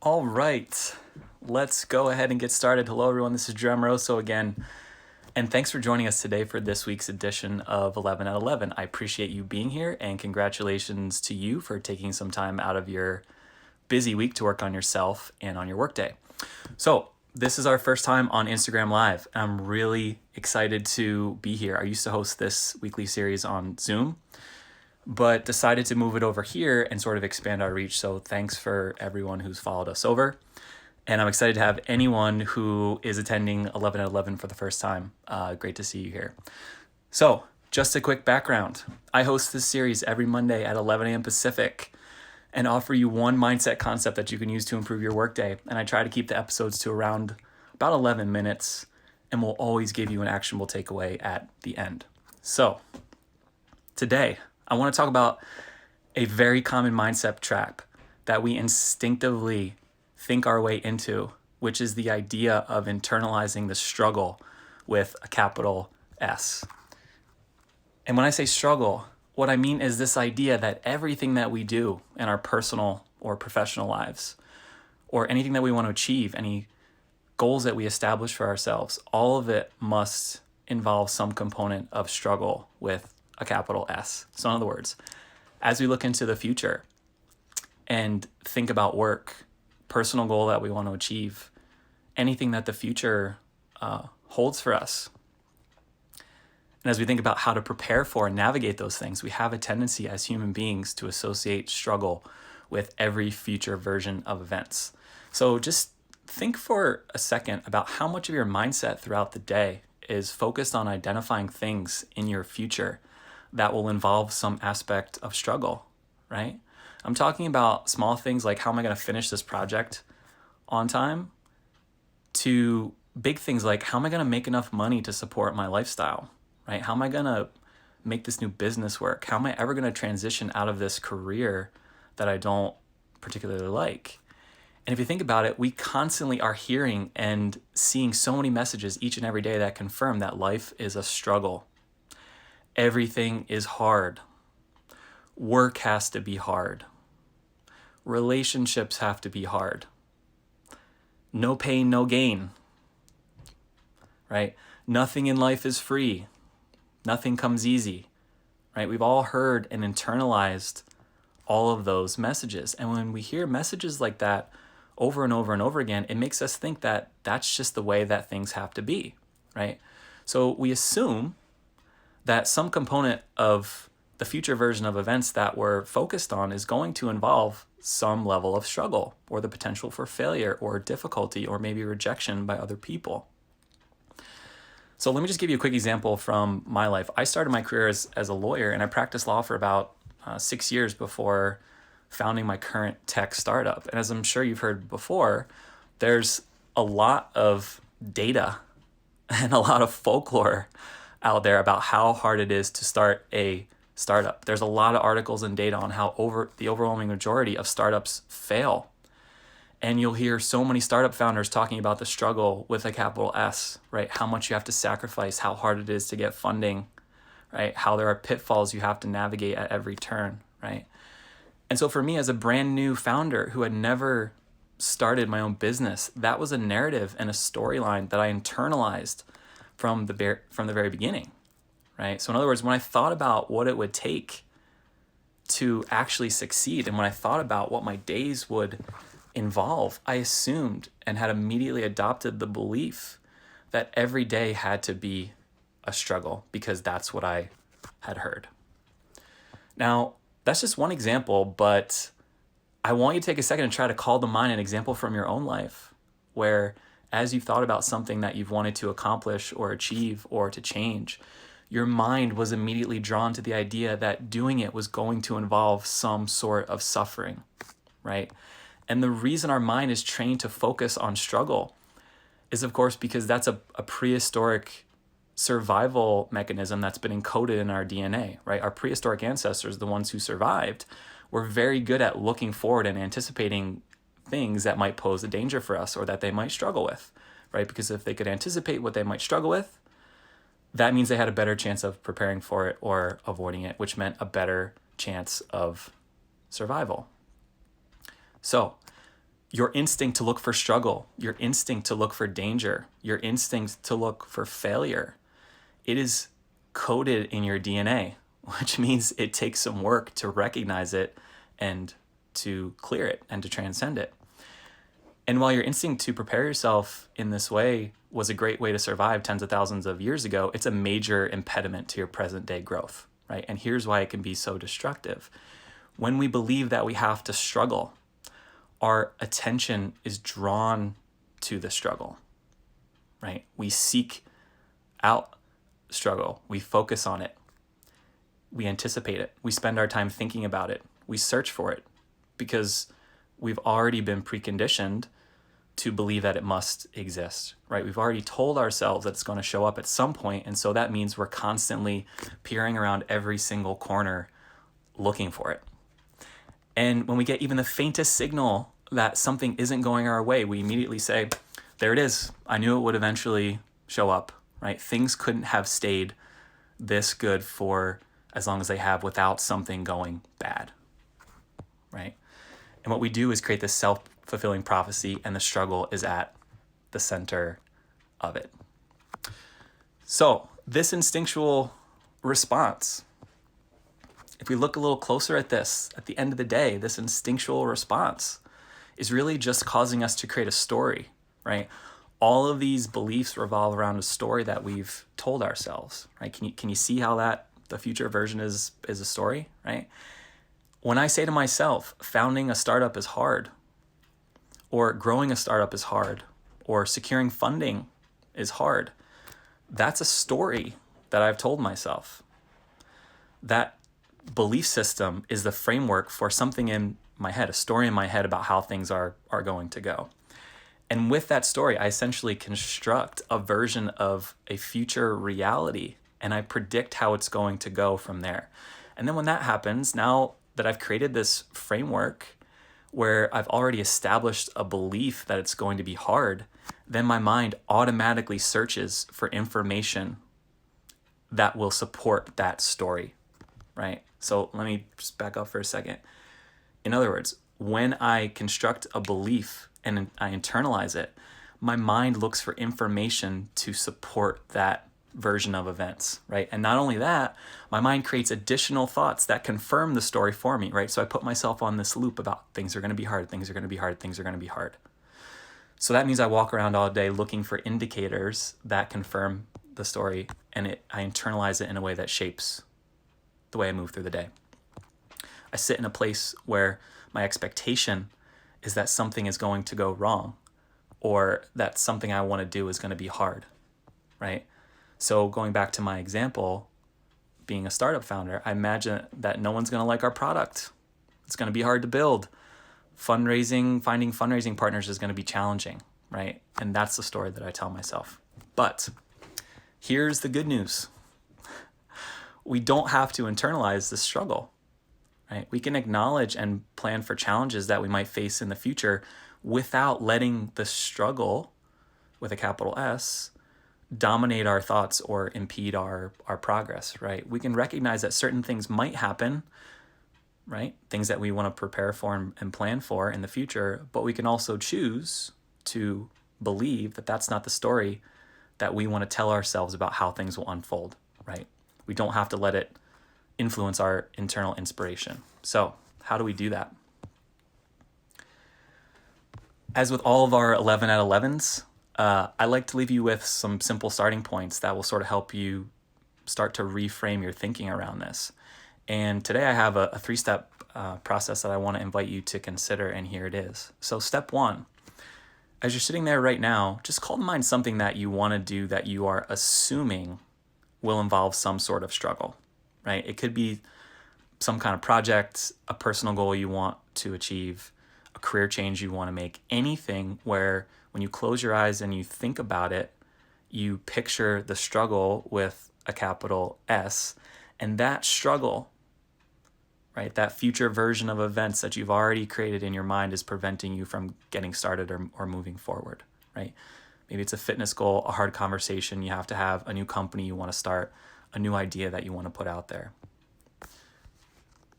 All right, let's go ahead and get started. Hello, everyone. This is Drew Amoroso again, and thanks for joining us today for this week's edition of 11 at 11. I appreciate you being here, and congratulations to you for taking some time out of your busy week to work on yourself and on your workday. So, this is our first time on Instagram Live. I'm really excited to be here. I used to host this weekly series on Zoom, but decided to move it over here and sort of expand our reach. So thanks for everyone who's followed us over. And I'm excited to have anyone who is attending 11 at 11 for the first time. Great to see you here. So just a quick background. I host this series every Monday at 11 a.m. Pacific and offer you one mindset concept that you can use to improve your workday. And I try to keep the episodes to around about 11 minutes, and we'll always give you an actionable takeaway at the end. So today, I want to talk about a very common mindset trap that we instinctively think our way into, which is the idea of internalizing the struggle with a capital S. And when I say struggle, what I mean is this idea that everything that we do in our personal or professional lives, or anything that we want to achieve, any goals that we establish for ourselves, all of it must involve some component of struggle with a capital S. So in other words, as we look into the future and think about work, personal goal that we want to achieve, anything that the future holds for us, and as we think about how to prepare for and navigate those things, we have a tendency as human beings to associate struggle with every future version of events. So just think for a second about how much of your mindset throughout the day is focused on identifying things in your future that will involve some aspect of struggle, right? I'm talking about small things like how am I going to finish this project on time, to big things like how am I going to make enough money to support my lifestyle, right? How am I going to make this new business work? How am I ever going to transition out of this career that I don't particularly like? And if you think about it, we constantly are hearing and seeing so many messages each and every day that confirm that life is a struggle. Everything is hard. Work has to be hard. Relationships have to be hard. No pain, no gain. Right? Nothing in life is free. Nothing comes easy. Right? We've all heard and internalized all of those messages. And when we hear messages like that over and over and over again, it makes us think that that's just the way that things have to be. Right? So we assume that some component of the future version of events that we're focused on is going to involve some level of struggle or the potential for failure or difficulty or maybe rejection by other people. So let me just give you a quick example from my life. I started my career as a lawyer, and I practiced law for about 6 years before founding my current tech startup. And as I'm sure you've heard before, there's a lot of data and a lot of folklore out there about how hard it is to start a startup. There's a lot of articles and data on how the overwhelming majority of startups fail. And you'll hear so many startup founders talking about the struggle with a capital S, right? How much you have to sacrifice, how hard it is to get funding, right? How there are pitfalls you have to navigate at every turn, right? And so for me as a brand new founder who had never started my own business, that was a narrative and a storyline that I internalized from the very beginning, right? So in other words, when I thought about what it would take to actually succeed, and when I thought about what my days would involve, I assumed and had immediately adopted the belief that every day had to be a struggle because that's what I had heard. Now, that's just one example, but I want you to take a second and try to call to mind an example from your own life where as you've thought about something that you've wanted to accomplish or achieve or to change, your mind was immediately drawn to the idea that doing it was going to involve some sort of suffering, right? And the reason our mind is trained to focus on struggle is, of course, because that's a prehistoric survival mechanism that's been encoded in our DNA, right? Our prehistoric ancestors, the ones who survived, were very good at looking forward and anticipating things that might pose a danger for us or that they might struggle with, right? Because if they could anticipate what they might struggle with, that means they had a better chance of preparing for it or avoiding it, which meant a better chance of survival. So Your instinct to look for struggle, your instinct to look for danger, your instinct to look for failure, it is coded in your DNA, which means it takes some work to recognize it and to clear it and to transcend it. And while your instinct to prepare yourself in this way was a great way to survive tens of thousands of years ago, it's a major impediment to your present day growth, right? And here's why it can be so destructive. When we believe that we have to struggle, our attention is drawn to the struggle, right? We seek out struggle. We focus on it. We anticipate it. We spend our time thinking about it. We search for it because we've already been preconditioned to believe that it must exist, right? We've already told ourselves that it's going to show up at some point, and so that means we're constantly peering around every single corner looking for it. And when we get even the faintest signal that something isn't going our way, we immediately say, there it is. I knew it would eventually show up, right? Things couldn't have stayed this good for as long as they have without something going bad, right? And what we do is create this self-fulfilling prophecy, and the struggle is at the center of it. So this instinctual response, if we look a little closer at this, at the end of the day, this instinctual response is really just causing us to create a story, right? All of these beliefs revolve around a story that we've told ourselves, right? Can you see how that the future version is a story, right? When I say to myself, founding a startup is hard, or growing a startup is hard, or securing funding is hard, that's a story that I've told myself. That belief system is the framework for something in my head, a story in my head about how things are going to go. And with that story, I essentially construct a version of a future reality, and I predict how it's going to go from there. And then when that happens, now that I've created this framework where I've already established a belief that it's going to be hard, then my mind automatically searches for information that will support that story, right? So let me just back up for a second. In other words, when I construct a belief and I internalize it, my mind looks for information to support that version of events, right? And not only that, my mind creates additional thoughts that confirm the story for me, right? So I put myself on this loop about things are going to be hard, things are going to be hard, things are going to be hard. So that means I walk around all day looking for indicators that confirm the story, and I internalize it in a way that shapes the way I move through the day. I sit in a place where my expectation is that something is going to go wrong, or that something I want to do is going to be hard, right? So going back to my example, being a startup founder, I imagine that no one's going to like our product. It's going to be hard to build. Finding fundraising partners is going to be challenging, right? And that's the story that I tell myself. But here's the good news. We don't have to internalize the struggle, right? We can acknowledge and plan for challenges that we might face in the future without letting the struggle, with a capital S, dominate our thoughts or impede our progress, right? We can recognize that certain things might happen, right? Things that we want to prepare for and plan for in the future, but we can also choose to believe that that's not the story that we want to tell ourselves about how things will unfold, right? We don't have to let it influence our internal inspiration. So how do we do that? As with all of our 11 at 11s, I like to leave you with some simple starting points that will sort of help you start to reframe your thinking around this. And today I have a 3-step process that I want to invite you to consider, and here it is. So step 1, as you're sitting there right now, just call to mind something that you want to do that you are assuming will involve some sort of struggle, right? It could be some kind of project, a personal goal you want to achieve, a career change you want to make, anything where when you close your eyes and you think about it, you picture the struggle with a capital S, and that struggle, right, that future version of events that you've already created in your mind is preventing you from getting started or moving forward, right? Maybe it's a fitness goal, a hard conversation you have to have, a new company you want to start, a new idea that you want to put out there.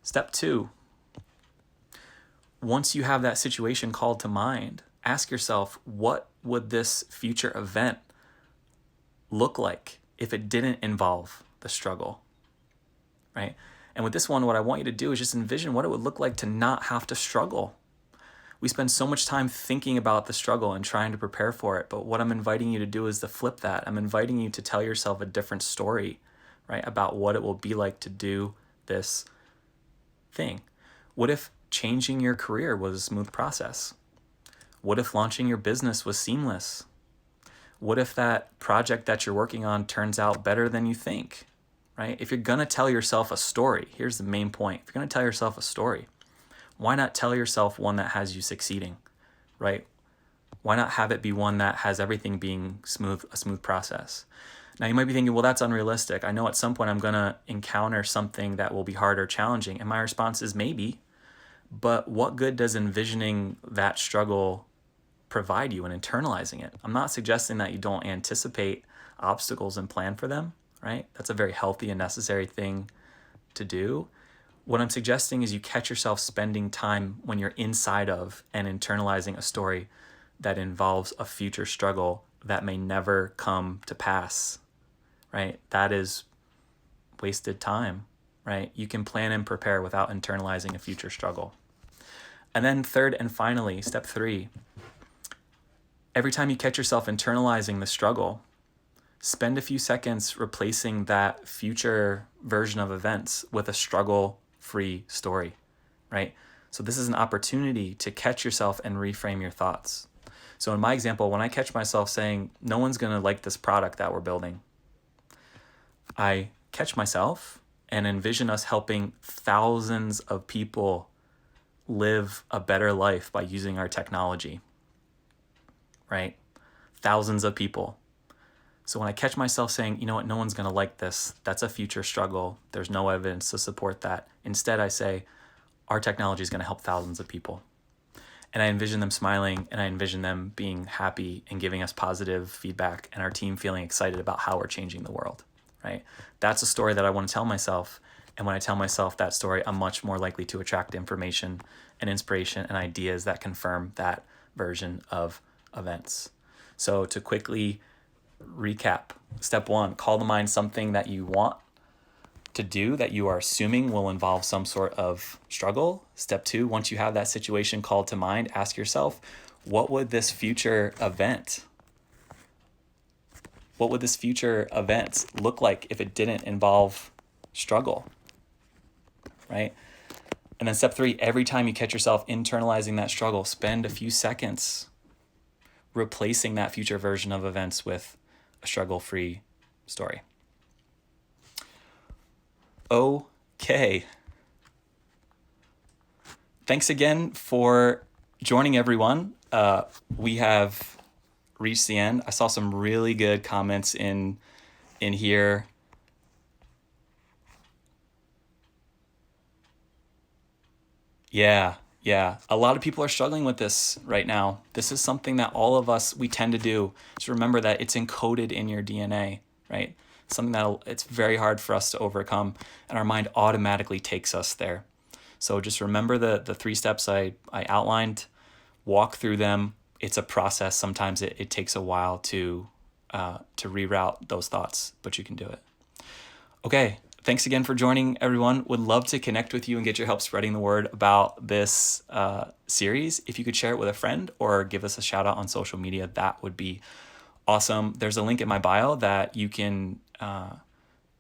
Step 2, once you have that situation called to mind, ask yourself, what would this future event look like if it didn't involve the struggle, right? And with this one, what I want you to do is just envision what it would look like to not have to struggle. We spend so much time thinking about the struggle and trying to prepare for it. But what I'm inviting you to do is to flip that. I'm inviting you to tell yourself a different story, right, about what it will be like to do this thing. What if changing your career was a smooth process? What if launching your business was seamless? What if that project that you're working on turns out better than you think, right? If you're going to tell yourself a story, here's the main point. If you're going to tell yourself a story, why not tell yourself one that has you succeeding, right? Why not have it be one that has everything being smooth, a smooth process? Now you might be thinking, well, that's unrealistic. I know at some point I'm going to encounter something that will be hard or challenging. And my response is maybe, but what good does envisioning that struggle provide you and internalizing it? I'm not suggesting that you don't anticipate obstacles and plan for them, right? That's a very healthy and necessary thing to do. What I'm suggesting is you catch yourself spending time when you're inside of and internalizing a story that involves a future struggle that may never come to pass, right? That is wasted time, right? You can plan and prepare without internalizing a future struggle. And then third and finally, step 3, every time you catch yourself internalizing the struggle, spend a few seconds replacing that future version of events with a struggle-free story, right? So this is an opportunity to catch yourself and reframe your thoughts. So in my example, when I catch myself saying, no one's going to like this product that we're building, I catch myself and envision us helping thousands of people live a better life by using our technology, right? Thousands of people. So when I catch myself saying, you know what, no one's going to like this, that's a future struggle. There's no evidence to support that. Instead, I say, our technology is going to help thousands of people. And I envision them smiling, and I envision them being happy and giving us positive feedback, and our team feeling excited about how we're changing the world, right? That's a story that I want to tell myself. And when I tell myself that story, I'm much more likely to attract information and inspiration and ideas that confirm that version of events. So to quickly recap, step 1, call to mind something that you want to do that you are assuming will involve some sort of struggle. Step 2, once you have that situation called to mind, ask yourself, what would this future event look like if it didn't involve struggle, right? And then step 3, every time you catch yourself internalizing that struggle, spend a few seconds replacing that future version of events with a struggle-free story. Okay. Thanks again for joining, everyone. We have reached the end. I saw some really good comments in here. Yeah. A lot of people are struggling with this right now. This is something that all of us, we tend to do. Just remember that it's encoded in your DNA, right? Something that it's very hard for us to overcome, and our mind automatically takes us there. So just remember the 3 steps I outlined, walk through them. It's a process. Sometimes it takes a while to reroute those thoughts, but you can do it. Okay. Thanks again for joining, everyone. Would love to connect with you and get your help spreading the word about this series. If you could share it with a friend or give us a shout out on social media, that would be awesome. There's a link in my bio that you can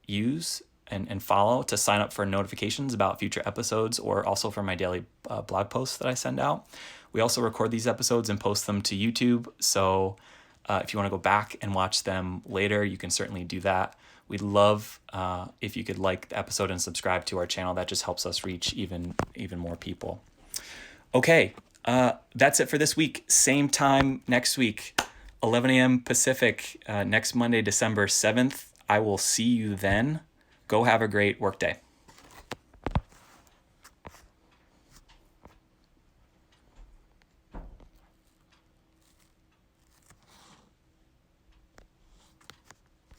use and follow to sign up for notifications about future episodes, or also for my daily blog posts that I send out. We also record these episodes and post them to YouTube. So if you want to go back and watch them later, you can certainly do that. We'd love if you could like the episode and subscribe to our channel. That just helps us reach even more people. Okay, that's it for this week. Same time next week, 11 a.m. Pacific, next Monday, December 7th. I will see you then. Go have a great workday.